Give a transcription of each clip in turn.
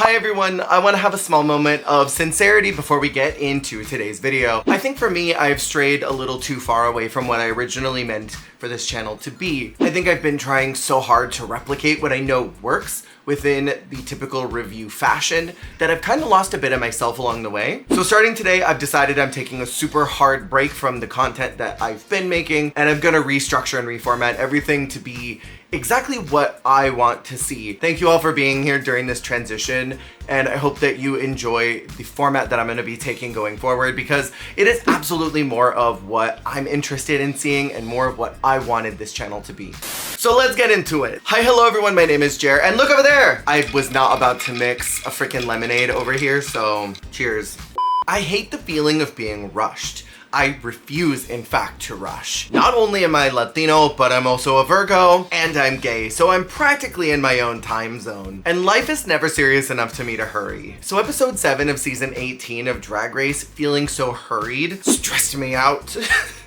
Hi everyone, I want to have a small moment of sincerity before we get into today's video. I think for me, I've strayed a little too far away from what I originally meant for this channel to be. I think I've been trying so hard to replicate what I know works within the typical review fashion that I've kind of lost a bit of myself along the way. So starting today, I've decided I'm taking a super hard break from the content that I've been making, and I'm gonna restructure and reformat everything to be exactly what I want to see. Thank you all for being here during this transition, and I hope that you enjoy the format that I'm gonna be taking going forward, because it is absolutely more of what I'm interested in seeing and more of what I wanted this channel to be. So let's get into it. Hi, hello everyone, my name is Jer, and look over there! I was not about to mix a freaking lemonade over here, so cheers. I hate the feeling of being rushed. I refuse, in fact, to rush. Not only am I Latino, but I'm also a Virgo, and I'm gay, so I'm practically in my own time zone. And life is never serious enough to me to hurry. So episode 7 of season 18 of Drag Race, feeling so hurried, stressed me out.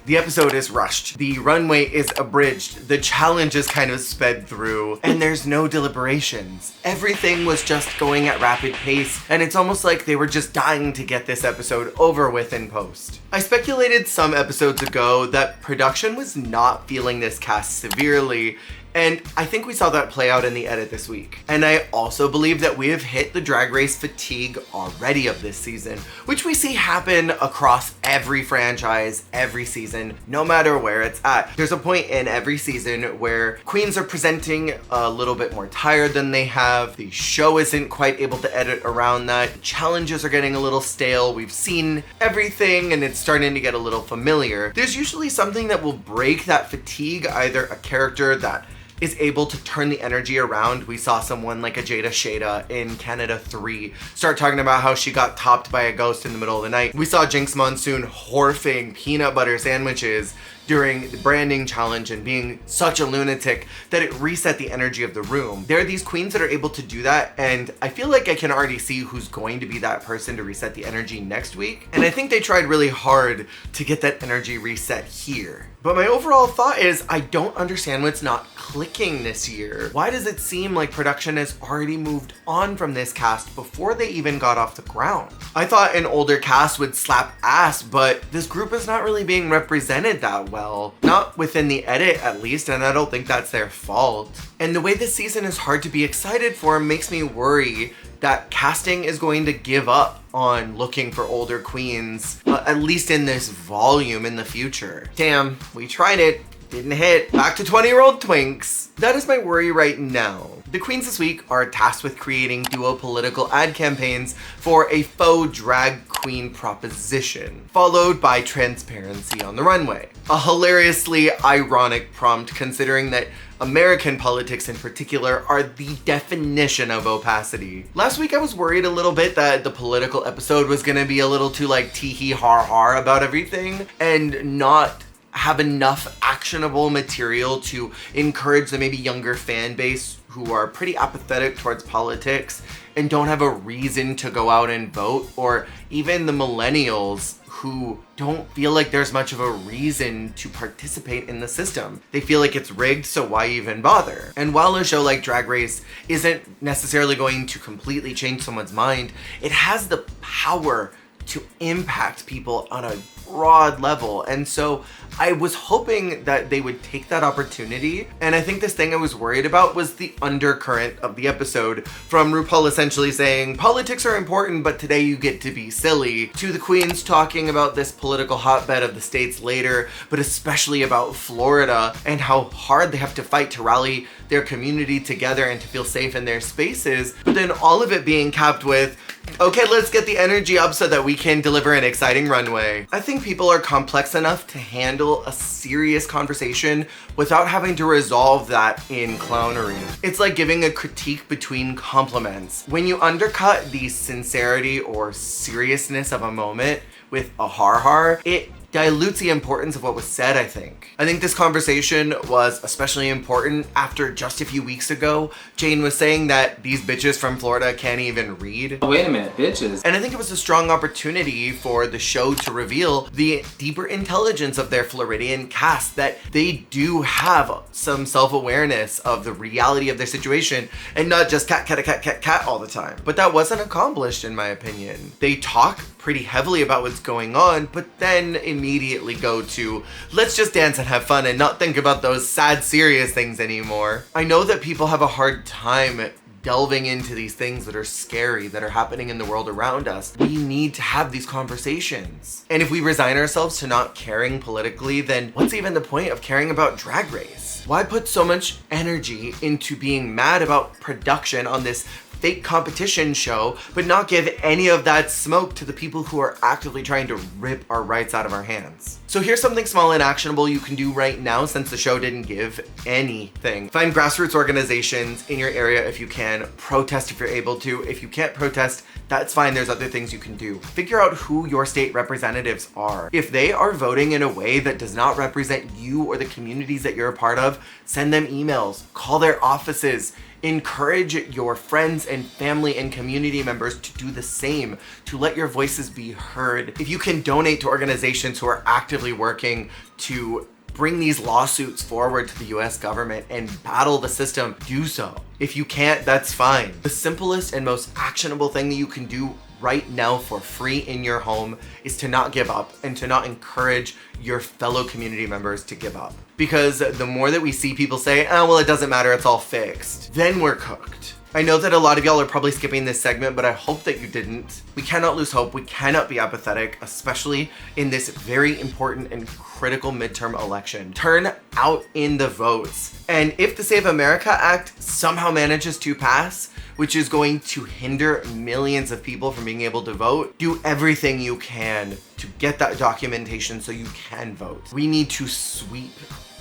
The episode is rushed, the runway is abridged, the challenge is kind of sped through, and there's no deliberations. Everything was just going at rapid pace, and it's almost like they were just dying to get this episode over with in post. I speculated some episodes ago that production was not feeling this cast severely, and I think we saw that play out in the edit this week. And I also believe that we have hit the Drag Race fatigue already of this season, which we see happen across every franchise, every season, no matter where it's at. There's a point in every season where queens are presenting a little bit more tired than they have. The show isn't quite able to edit around that. Challenges are getting a little stale. We've seen everything and it's starting to get a little familiar. There's usually something that will break that fatigue, either a character that is able to turn the energy around. We saw someone like a Jada Shada in Canada 3 start talking about how she got topped by a ghost in the middle of the night. We saw Jinx Monsoon horfing peanut butter sandwiches during the branding challenge and being such a lunatic that it reset the energy of the room. There are these queens that are able to do that, and I feel like I can already see who's going to be that person to reset the energy next week. And I think they tried really hard to get that energy reset here. But my overall thought is I don't understand what's not clicking this year. Why does it seem like production has already moved on from this cast before they even got off the ground? I thought an older cast would slap ass, but this group is not really being represented that well. Not within the edit, at least, and I don't think that's their fault. And the way this season is hard to be excited for makes me worry that casting is going to give up on looking for older queens, at least in this volume in the future. Damn, we tried it. Didn't hit. Back to 20-year-old twinks. That is my worry right now. The queens this week are tasked with creating duo political ad campaigns for a faux drag queen proposition, followed by transparency on the runway. A hilariously ironic prompt considering that American politics in particular are the definition of opacity. Last week I was worried a little bit that the political episode was gonna be a little too like tee-hee har-har about everything and not have enough actionable material to encourage the maybe younger fan base who are pretty apathetic towards politics and don't have a reason to go out and vote, or even the millennials who don't feel like there's much of a reason to participate in the system. They feel like it's rigged, so why even bother? And while a show like Drag Race isn't necessarily going to completely change someone's mind, it has the power to impact people on a broad level. And so I was hoping that they would take that opportunity. And I think this thing I was worried about was the undercurrent of the episode, from RuPaul essentially saying politics are important, but today you get to be silly, to the queens talking about this political hotbed of the states later, but especially about Florida and how hard they have to fight to rally their community together and to feel safe in their spaces. But then all of it being capped with, okay, let's get the energy up so that we can deliver an exciting runway. I think people are complex enough to handle a serious conversation without having to resolve that in clownery. It's like giving a critique between compliments. When you undercut the sincerity or seriousness of a moment with a har-har, it dilutes the importance of what was said, I think. I think this conversation was especially important after just a few weeks ago, Jane was saying that these bitches from Florida can't even read. Wait a minute, bitches. And I think it was a strong opportunity for the show to reveal the deeper intelligence of their Floridian cast, that they do have some self-awareness of the reality of their situation and not just cat all the time. But that wasn't accomplished in my opinion. They talk pretty heavily about what's going on, but then immediately go to, let's just dance and have fun and not think about those sad, serious things anymore. I know that people have a hard time delving into these things that are scary, that are happening in the world around us. We need to have these conversations. And if we resign ourselves to not caring politically, then what's even the point of caring about Drag Race? Why put so much energy into being mad about production on this fake competition show, but not give any of that smoke to the people who are actively trying to rip our rights out of our hands? So here's something small and actionable you can do right now since the show didn't give anything. Find grassroots organizations in your area if you can. Protest if you're able to. If you can't protest, that's fine. There's other things you can do. Figure out who your state representatives are. If they are voting in a way that does not represent you or the communities that you're a part of, send them emails, call their offices. Encourage your friends and family and community members to do the same, to let your voices be heard. If you can donate to organizations who are actively working to bring these lawsuits forward to the US government and battle the system, do so. If you can't, that's fine. The simplest and most actionable thing that you can do right now for free in your home is to not give up and to not encourage your fellow community members to give up. Because the more that we see people say, oh, well, it doesn't matter, it's all fixed, then we're cooked. I know that a lot of y'all are probably skipping this segment, but I hope that you didn't. We cannot lose hope. We cannot be apathetic, especially in this very important and critical midterm election. Turn out in the votes. And if the Save America Act somehow manages to pass, which is going to hinder millions of people from being able to vote, do everything you can to get that documentation so you can vote. We need to sweep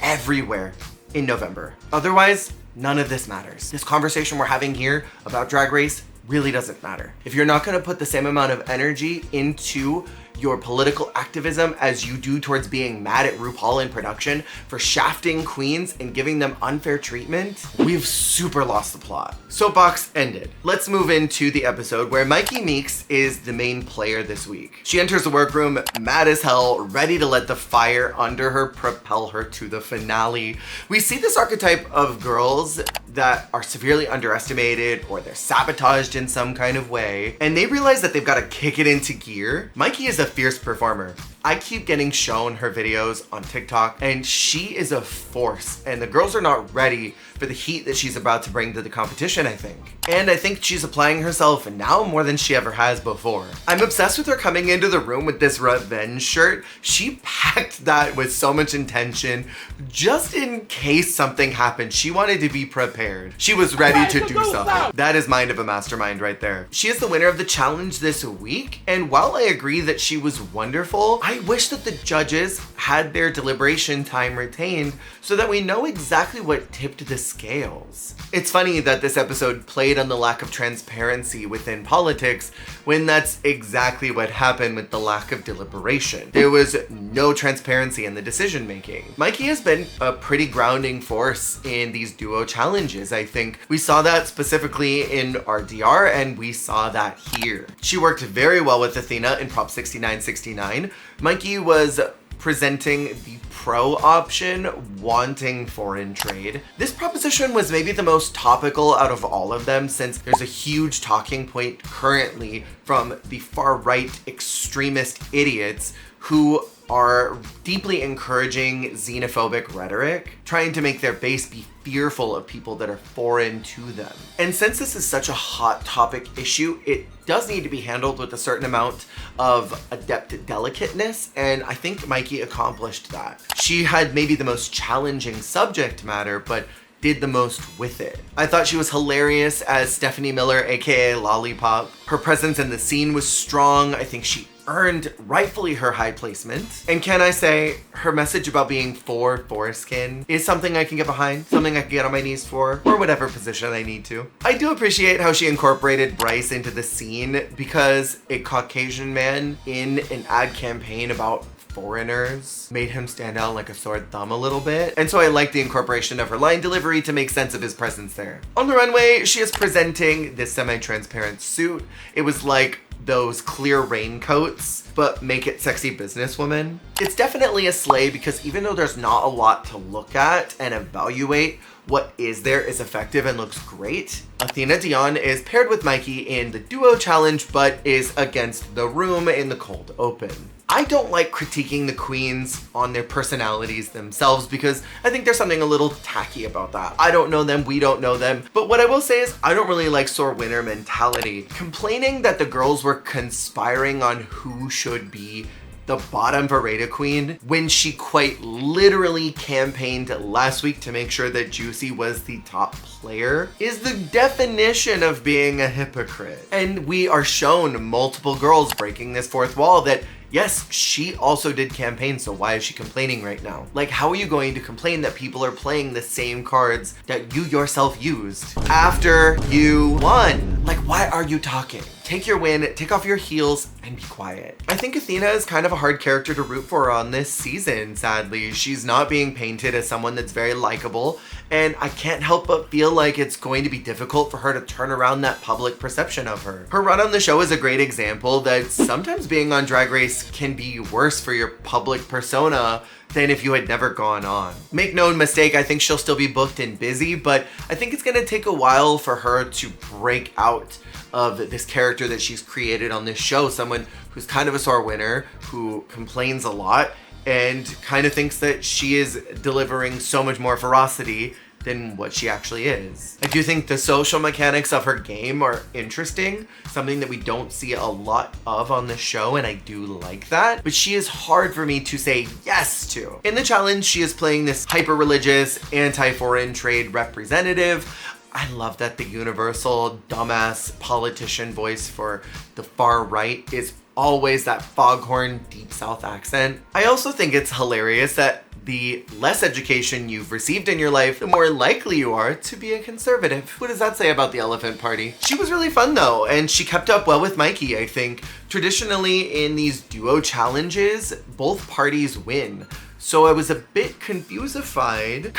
everywhere in November. Otherwise, none of this matters. This conversation we're having here about Drag Race really doesn't matter. If you're not gonna put the same amount of energy into your political activism as you do towards being mad at RuPaul in production for shafting queens and giving them unfair treatment, we've super lost the plot. Soapbox ended. Let's move into the episode where Myki Meeks is the main player this week. She enters the workroom mad as hell, ready to let the fire under her propel her to the finale. We see this archetype of girls that are severely underestimated or they're sabotaged in some kind of way, and they realize that they've got to kick it into gear. Myki is a fierce performer. I keep getting shown her videos on TikTok and she is a force, and the girls are not ready for the heat that she's about to bring to the competition, I think. And I think she's applying herself now more than she ever has before. I'm obsessed with her coming into the room with this revenge shirt. She packed that with so much intention just in case something happened. She wanted to be prepared. She was ready to do something. That is mind of a mastermind right there. She is the winner of the challenge this week, and while I agree that she was wonderful, I wish that the judges had their deliberation time retained so that we know exactly what tipped the scales. It's funny that this episode played on the lack of transparency within politics when that's exactly what happened with the lack of deliberation. There was no transparency in the decision making. Myki has been a pretty grounding force in these duo challenges. I think we saw that specifically in RDR and we saw that here. She worked very well with Athena in Prop 6969. Myki was presenting the pro option, wanting foreign trade. This proposition was maybe the most topical out of all of them, since there's a huge talking point currently from the far right extremist idiots who are deeply encouraging xenophobic rhetoric, trying to make their base be fearful of people that are foreign to them. And since this is such a hot topic issue, it does need to be handled with a certain amount of adept delicateness, and I think Myki accomplished that. She had maybe the most challenging subject matter, but did the most with it. I thought she was hilarious as Stephanie Miller, aka Lollipop. Her presence in the scene was strong. I think she earned rightfully her high placement. And can I say, her message about being for foreskin is something I can get behind, something I can get on my knees for, or whatever position I need to. I do appreciate how she incorporated Bryce into the scene, because a Caucasian man in an ad campaign about foreigners made him stand out like a sore thumb a little bit. And so I like the incorporation of her line delivery to make sense of his presence there. On the runway, she is presenting this semi-transparent suit. It was like those clear raincoats, but make it sexy businesswoman. It's definitely a slay because even though there's not a lot to look at and evaluate, what is there is effective and looks great. Athena Dion is paired with Myki in the duo challenge, but is against the room in the cold open. I don't like critiquing the queens on their personalities themselves because I think there's something a little tacky about that. I don't know them, we don't know them. But what I will say is I don't really like sore winner mentality. Complaining that the girls were conspiring on who should be the bottom Vereda queen when she quite literally campaigned last week to make sure that Juicy was the top player is the definition of being a hypocrite. And we are shown multiple girls breaking this fourth wall that yes, she also did campaign, so why is she complaining right now? Like, how are you going to complain that people are playing the same cards that you yourself used after you won? Like, why are you talking? Take your win, take off your heels, and be quiet. I think Athena is kind of a hard character to root for on this season, sadly. She's not being painted as someone that's very likable, and I can't help but feel like it's going to be difficult for her to turn around that public perception of her. Her run on the show is a great example that sometimes being on Drag Race can be worse for your public persona than if you had never gone on. Make no mistake, I think she'll still be booked and busy, but I think it's gonna take a while for her to break out of this character that she's created on this show, someone who's kind of a sore winner, who complains a lot, and kind of thinks that she is delivering so much more ferocity than what she actually is. I do think the social mechanics of her game are interesting, something that we don't see a lot of on this show, and I do like that, but she is hard for me to say yes to. In the challenge, she is playing this hyper-religious, anti-foreign trade representative. I love that the universal dumbass politician voice for the far right is always that foghorn deep south accent. I also think it's hilarious that the less education you've received in your life, the more likely you are to be a conservative. What does that say about the elephant party? She was really fun though, and she kept up well with Myki, I think. Traditionally in these duo challenges, both parties win. So I was a bit confusified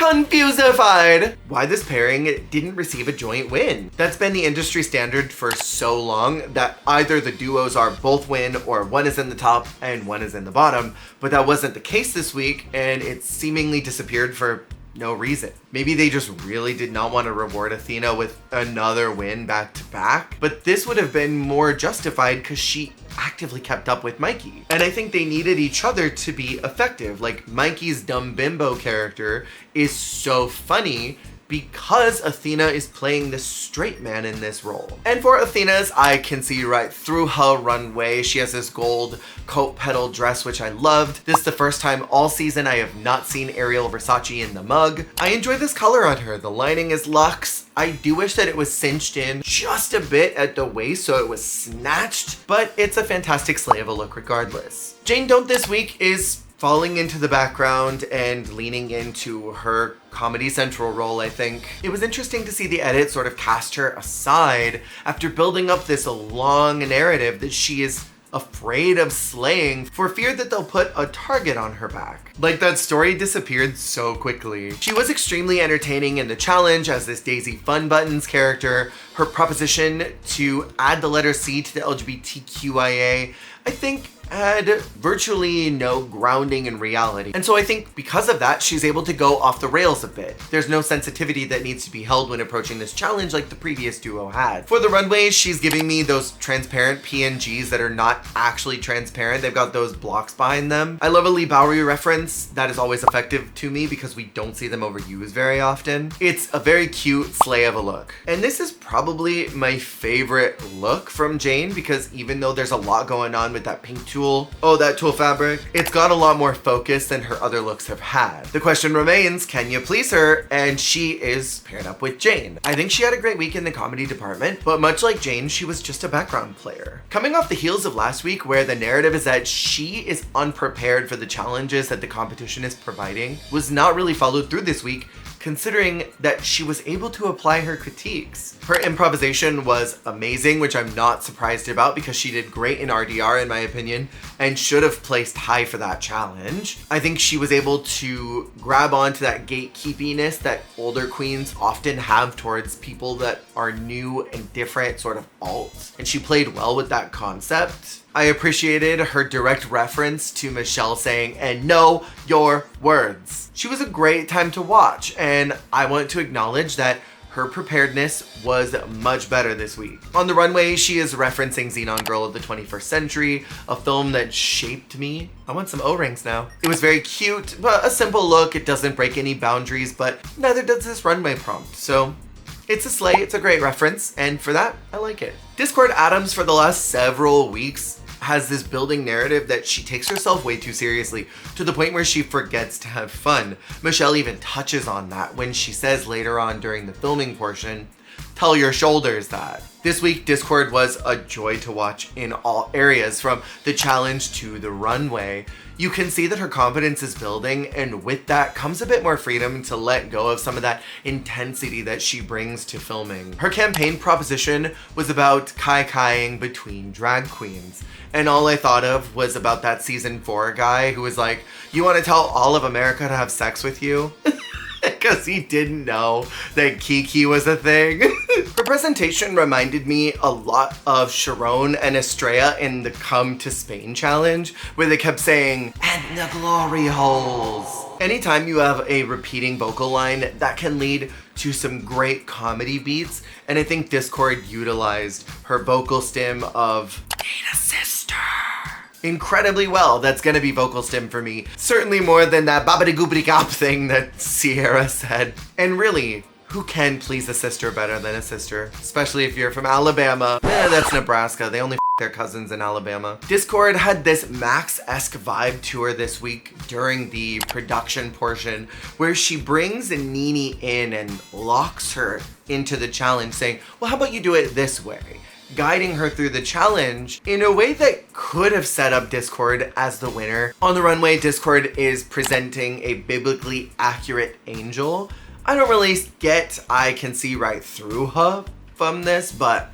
why this pairing didn't receive a joint win. That's been the industry standard for so long that either the duos are both win or one is in the top and one is in the bottom, but that wasn't the case this week and it seemingly disappeared for no reason. Maybe they just really did not want to reward Athena with another win back to back, but this would have been more justified because she actively kept up with Myki. And I think they needed each other to be effective. Like Myki's dumb bimbo character is so funny because Athena is playing the straight man in this role. And for Athena's, I can see right through her runway. She has this gold coat petal dress, which I loved. This is the first time all season I have not seen Ariel Versace in the mug. I enjoy this color on her. The lining is luxe. I do wish that it was cinched in just a bit at the waist so it was snatched, but it's a fantastic slay of a look regardless. Jane Don't this week is falling into the background and leaning into her Comedy Central role, I think. It was interesting to see the edit sort of cast her aside after building up this long narrative that she is afraid of slaying for fear that they'll put a target on her back. Like that story disappeared so quickly. She was extremely entertaining in the challenge as this Daisy Fun Buttons character. Her proposition to add the letter C to the LGBTQIA, I think, had virtually no grounding in reality. And so I think because of that, she's able to go off the rails a bit. There's no sensitivity that needs to be held when approaching this challenge like the previous duo had. For the runways, she's giving me those transparent PNGs that are not actually transparent. They've got those blocks behind them. I love a Lee Bowery reference. That is always effective to me because we don't see them overused very often. It's a very cute slay of a look. And this is probably my favorite look from Jane because even though there's a lot going on with that pink tool, that tulle fabric, it's got a lot more focus than her other looks have had. The question remains, can you please her? And she is paired up with Jane. I think she had a great week in the comedy department, but much like Jane, she was just a background player. Coming off the heels of last week where the narrative is that she is unprepared for the challenges that the competition is providing, was not really followed through this week considering that she was able to apply her critiques. Her improvisation was amazing, which I'm not surprised about because she did great in RDR in my opinion, and should have placed high for that challenge. I think she was able to grab onto that gatekeepiness that older queens often have towards people that are new and different, sort of alt, and she played well with that concept. I appreciated her direct reference to Michelle saying, "and know your words." She was a great time to watch, and I want to acknowledge that her preparedness was much better this week. On the runway, she is referencing Xenon Girl of the 21st Century, a film that shaped me. I want some O-rings now. It was very cute, but a simple look. It doesn't break any boundaries, but neither does this runway prompt. So it's a slay, it's a great reference, and for that, I like it. Discord Adams for the last several weeks has this building narrative that she takes herself way too seriously to the point where she forgets to have fun. Michelle even touches on that when she says later on during the filming portion, "Tell your shoulders that." This week, Discord was a joy to watch in all areas, from the challenge to the runway. You can see that her confidence is building, and with that comes a bit more freedom to let go of some of that intensity that she brings to filming. Her campaign proposition was about kai-kaiing between drag queens, and all I thought of was about that season 4 guy who was like, "You want to tell all of America to have sex with you?" Because he didn't know that Kiki was a thing. Her presentation reminded me a lot of Sharon and Estrella in the Come to Spain challenge, where they kept saying, "and the glory holes." Anytime you have a repeating vocal line, that can lead to some great comedy beats, and I think Discord utilized her vocal stim of "need a sister" incredibly well. That's gonna be vocal stim for me. Certainly more than that babidi goobity gop thing that Sierra said. And really, who can please a sister better than a sister? Especially if you're from Alabama. That's Nebraska. They only their cousins in Alabama. Discord had this Max-esque vibe to her this week during the production portion, where she brings Nini in and locks her into the challenge, saying, "well, how about you do it this way?" guiding her through the challenge in a way that could have set up Discord as the winner. On the runway, Discord is presenting a biblically accurate angel. I don't really get, I can see right through her from this, but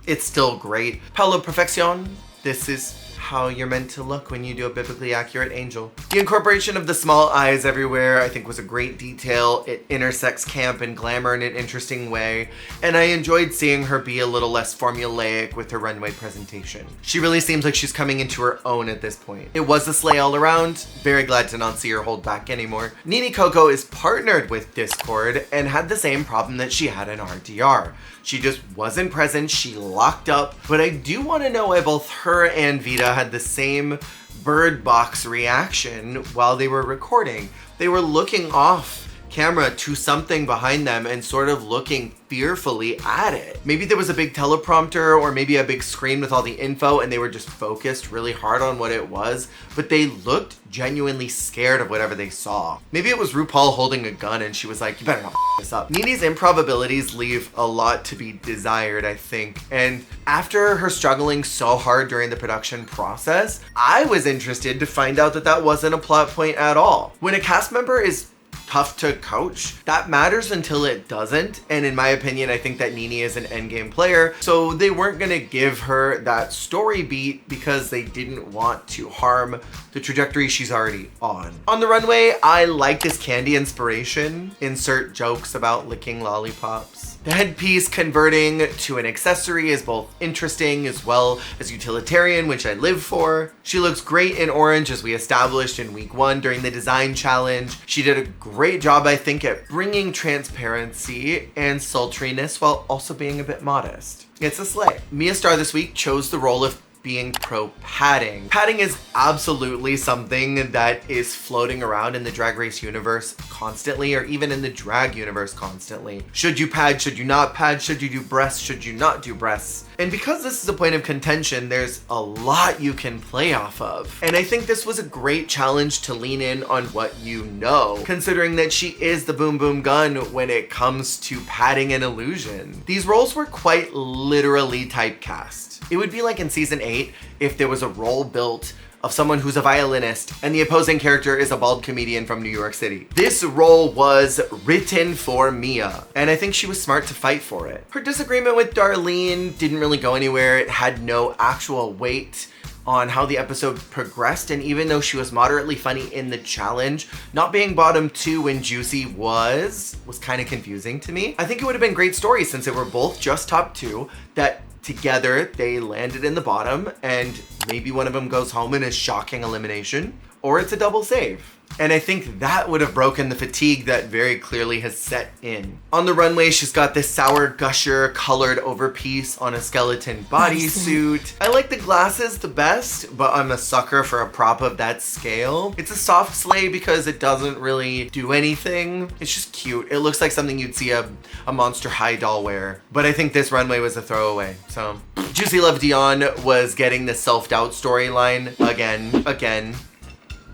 it's still great. Paulo Perfeccion, this is how you're meant to look when you do a biblically accurate angel. The incorporation of the small eyes everywhere I think was a great detail. It intersects camp and glamour in an interesting way, and I enjoyed seeing her be a little less formulaic with her runway presentation. She really seems like she's coming into her own at this point. It was a slay all around. Very glad to not see her hold back anymore. Nini Coco is partnered with Discord and had the same problem that she had in RDR. She just wasn't present, she locked up, but I do want to know why both her and Vita had the same bird box reaction while they were recording. They were looking off camera to something behind them and sort of looking fearfully at it. Maybe there was a big teleprompter or maybe a big screen with all the info and they were just focused really hard on what it was, but they looked genuinely scared of whatever they saw. Maybe it was RuPaul holding a gun and she was like, "you better not f this up." Nini's improv abilities leave a lot to be desired, I think. And after her struggling so hard during the production process, I was interested to find out that that wasn't a plot point at all. When a cast member is tough to coach, that matters until it doesn't, and in my opinion I think that Nini is an endgame player, so they weren't gonna give her that story beat because they didn't want to harm the trajectory she's already on. On the runway, I like this candy inspiration. Insert jokes about licking lollipops. The headpiece converting to an accessory is both interesting as well as utilitarian, which I live for. She looks great in orange, as we established in week 1 during the design challenge. She did a great job, I think, at bringing transparency and sultriness while also being a bit modest. It's a slay. Mia Starr this week chose the role of being pro padding. Padding is absolutely something that is floating around in the Drag Race universe constantly, or even in the drag universe constantly. Should you pad? Should you not pad? Should you do breasts? Should you not do breasts? And because this is a point of contention, there's a lot you can play off of. And I think this was a great challenge to lean in on what you know, considering that she is the boom boom gun when it comes to padding and illusion. These roles were quite literally typecast. It would be like in season 8 if there was a role built of someone who's a violinist, and the opposing character is a bald comedian from New York City. This role was written for Mia, and I think she was smart to fight for it. Her disagreement with Darlene didn't really go anywhere. It had no actual weight on how the episode progressed, and even though she was moderately funny in the challenge, not being bottom 2 when Juicy was kind of confusing to me. I think it would have been great stories since they were both just top 2, that together they landed in the bottom, and maybe one of them goes home in a shocking elimination, or it's a double save. And I think that would have broken the fatigue that very clearly has set in. On the runway, she's got this sour gusher colored over piece on a skeleton bodysuit. I like the glasses the best, but I'm a sucker for a prop of that scale. It's a soft sleigh because it doesn't really do anything. It's just cute. It looks like something you'd see a Monster High doll wear. But I think this runway was a throwaway, so. Juicy Love Dion was getting the self-doubt storyline again.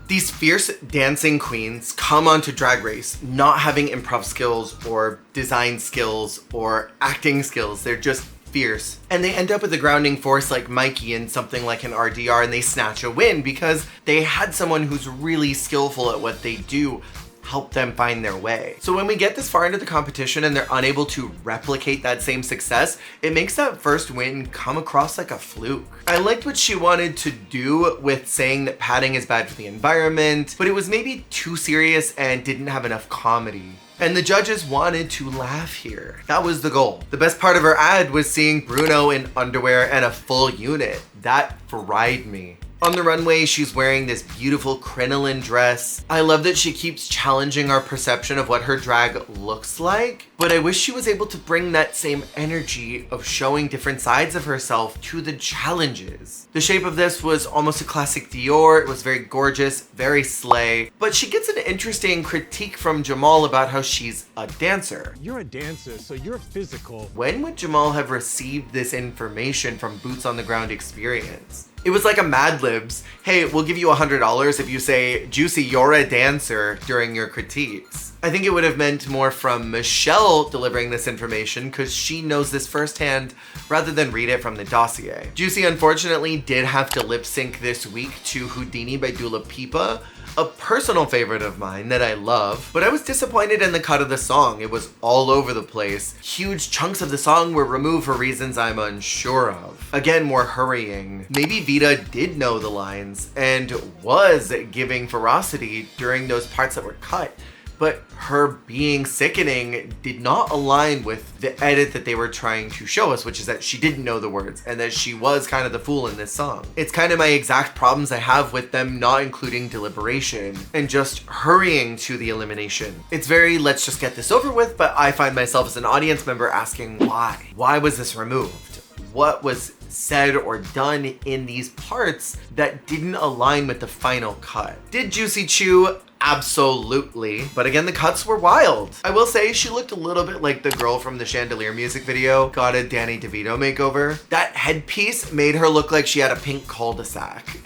These fierce dancing queens come onto Drag Race not having improv skills or design skills or acting skills. They're just fierce. And they end up with a grounding force like Myki in something like an RDR, and they snatch a win because they had someone who's really skillful at what they do help them find their way. So when we get this far into the competition and they're unable to replicate that same success, it makes that first win come across like a fluke. I liked what she wanted to do with saying that padding is bad for the environment, but it was maybe too serious and didn't have enough comedy. And the judges wanted to laugh here. That was the goal. The best part of her ad was seeing Bruno in underwear and a full unit. That fried me. On the runway, she's wearing this beautiful crinoline dress. I love that she keeps challenging our perception of what her drag looks like, but I wish she was able to bring that same energy of showing different sides of herself to the challenges. The shape of this was almost a classic Dior. It was very gorgeous, very slay, but she gets an interesting critique from Jamal about how she's a dancer. You're a dancer, so you're physical. When would Jamal have received this information from Boots on the Ground experience? It was like a Mad Libs, hey, we'll give you $100 if you say, Juicy, you're a dancer during your critiques. I think it would have meant more from Michelle delivering this information because she knows this firsthand rather than read it from the dossier. Juicy unfortunately did have to lip sync this week to Houdini by Dua Lipa, a personal favorite of mine that I love, but I was disappointed in the cut of the song. It was all over the place. Huge chunks of the song were removed for reasons I'm unsure of. Again, more hurrying. Maybe Vita did know the lines and was giving ferocity during those parts that were cut, but her being sickening did not align with the edit that they were trying to show us, which is that she didn't know the words and that she was kind of the fool in this song. It's kind of my exact problems I have with them not including deliberation and just hurrying to the elimination. It's very, let's just get this over with, but I find myself as an audience member asking why? Why was this removed? What was said or done in these parts that didn't align with the final cut? Did Juicy chew? Absolutely. But again, the cuts were wild. I will say she looked a little bit like the girl from the Chandelier music video, got a Danny DeVito makeover. That headpiece made her look like she had a pink cul-de-sac.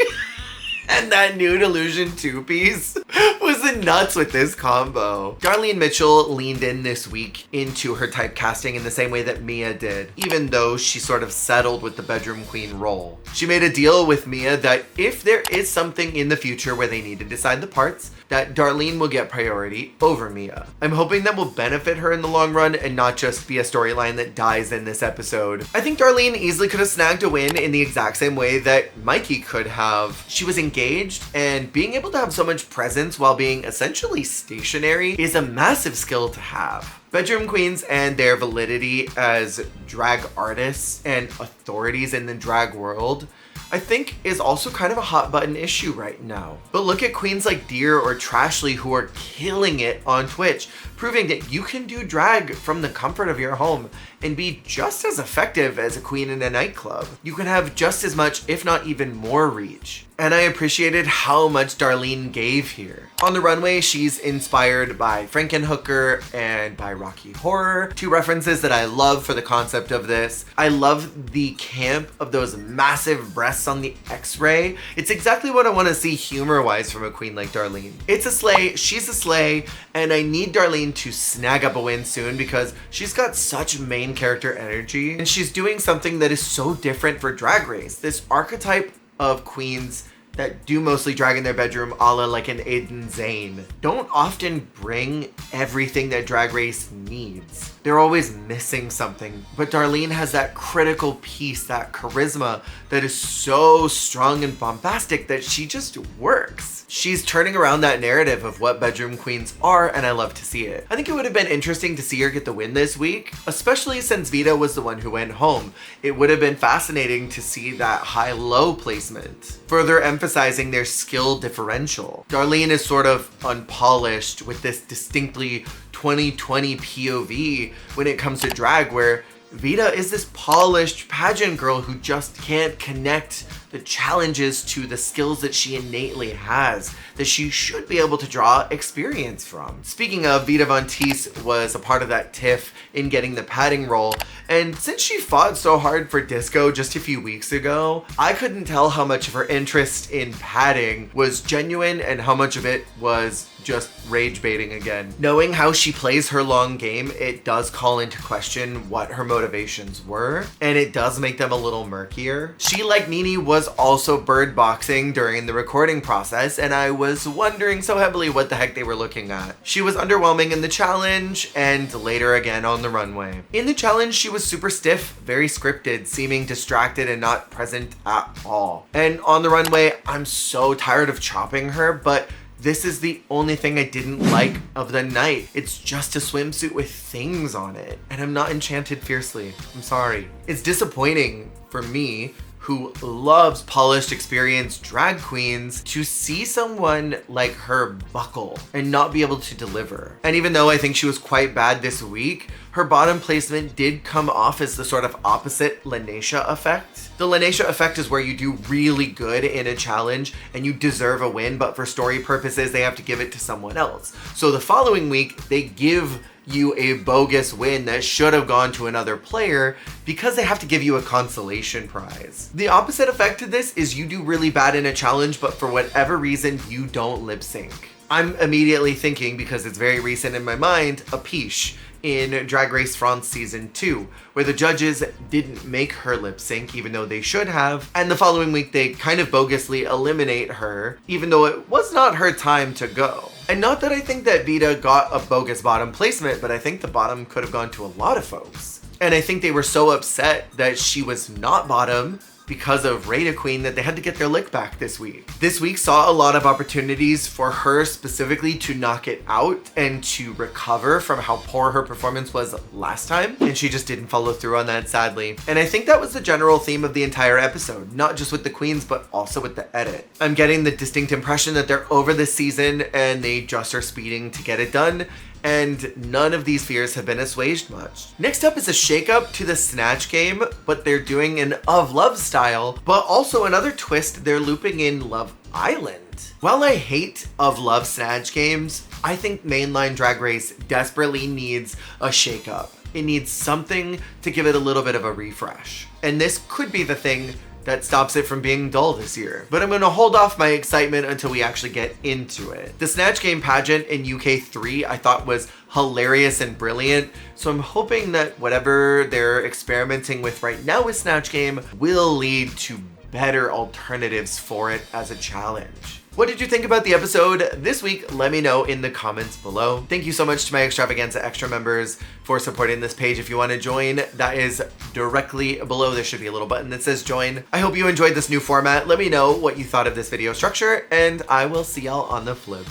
And that Nude Illusion 2-piece was the nuts with this combo. Darlene Mitchell leaned in this week into her typecasting in the same way that Mia did, even though she sort of settled with the bedroom queen role. She made a deal with Mia that if there is something in the future where they need to decide the parts, that Darlene will get priority over Mia. I'm hoping that will benefit her in the long run and not just be a storyline that dies in this episode. I think Darlene easily could have snagged a win in the exact same way that Myki could have. She was engaged, and being able to have so much presence while being essentially stationary is a massive skill to have. Bedroom queens and their validity as drag artists and authorities in the drag world, I think, is also kind of a hot button issue right now. But look at queens like Deer or Trashly who are killing it on Twitch, proving that you can do drag from the comfort of your home and be just as effective as a queen in a nightclub. You can have just as much, if not even more reach. And I appreciated how much Darlene gave here. On the runway, she's inspired by Frankenhooker and by Rocky Horror, two references that I love for the concept of this. I love the camp of those massive breasts on the X-ray. It's exactly what I want to see humor-wise from a queen like Darlene. It's a slay, she's a slay, and I need Darlene to snag up a win soon because she's got such main character energy and she's doing something that is so different for Drag Race. This archetype of queens that do mostly drag in their bedroom a la like an Aiden Zane don't often bring everything that Drag Race needs. They're always missing something. But Darlene has that critical piece, that charisma that is so strong and bombastic that she just works. She's turning around that narrative of what bedroom queens are, and I love to see it. I think it would have been interesting to see her get the win this week, especially since Vita was the one who went home. It would have been fascinating to see that high-low placement, further emphasizing their skill differential. Darlene is sort of unpolished with this distinctly 2020 POV when it comes to drag, where Vita is this polished pageant girl who just can't connect the challenges to the skills that she innately has, that she should be able to draw experience from. Speaking of, Vita Von Teese was a part of that tiff in getting the padding role, and since she fought so hard for disco just a few weeks ago, I couldn't tell how much of her interest in padding was genuine and how much of it was just rage baiting again. Knowing how she plays her long game, it does call into question what her motivations were, and it does make them a little murkier. She, like Nini, was also bird boxing during the recording process, and I was wondering so heavily what the heck they were looking at. She was underwhelming in the challenge, and later again on the runway. In the challenge, she was super stiff, very scripted, seeming distracted and not present at all. And on the runway, I'm so tired of chopping her, but this is the only thing I didn't like of the night. It's just a swimsuit with things on it, and I'm not enchanted fiercely. I'm sorry. It's disappointing for me, who loves polished, experienced drag queens, to see someone like her buckle and not be able to deliver. And even though I think she was quite bad this week, her bottom placement did come off as the sort of opposite Lanesha effect. The Lanesha effect is where you do really good in a challenge and you deserve a win, but for story purposes, they have to give it to someone else. So the following week, they give you a bogus win that should have gone to another player because they have to give you a consolation prize. The opposite effect to this is you do really bad in a challenge, but for whatever reason, you don't lip sync. I'm immediately thinking, because it's very recent in my mind, a Piche in Drag Race France Season 2, where the judges didn't make her lip sync even though they should have, and the following week they kind of bogusly eliminate her even though it was not her time to go. And not that I think that Vita got a bogus bottom placement, but I think the bottom could have gone to a lot of folks. And I think they were so upset that she was not bottom because of Rada Queen that they had to get their lick back this week. This week saw a lot of opportunities for her specifically to knock it out and to recover from how poor her performance was last time, and she just didn't follow through on that, sadly. And I think that was the general theme of the entire episode, not just with the queens, but also with the edit. I'm getting the distinct impression that they're over this season and they just are speeding to get it done, and none of these fears have been assuaged much. Next up is a shakeup to the Snatch Game, but they're doing an Of Love style, but also another twist, they're looping in Love Island. While I hate Of Love Snatch Games, I think mainline Drag Race desperately needs a shakeup. It needs something to give it a little bit of a refresh. And this could be the thing that stops it from being dull this year. But I'm gonna hold off my excitement until we actually get into it. The Snatch Game pageant in UK 3 I thought was hilarious and brilliant, so I'm hoping that whatever they're experimenting with right now with Snatch Game will lead to better alternatives for it as a challenge. What did you think about the episode this week? Let me know in the comments below. Thank you so much to my Extravaganza Extra members for supporting this page. If you want to join, that is directly below. There should be a little button that says join. I hope you enjoyed this new format. Let me know what you thought of this video structure, and I will see y'all on the flip.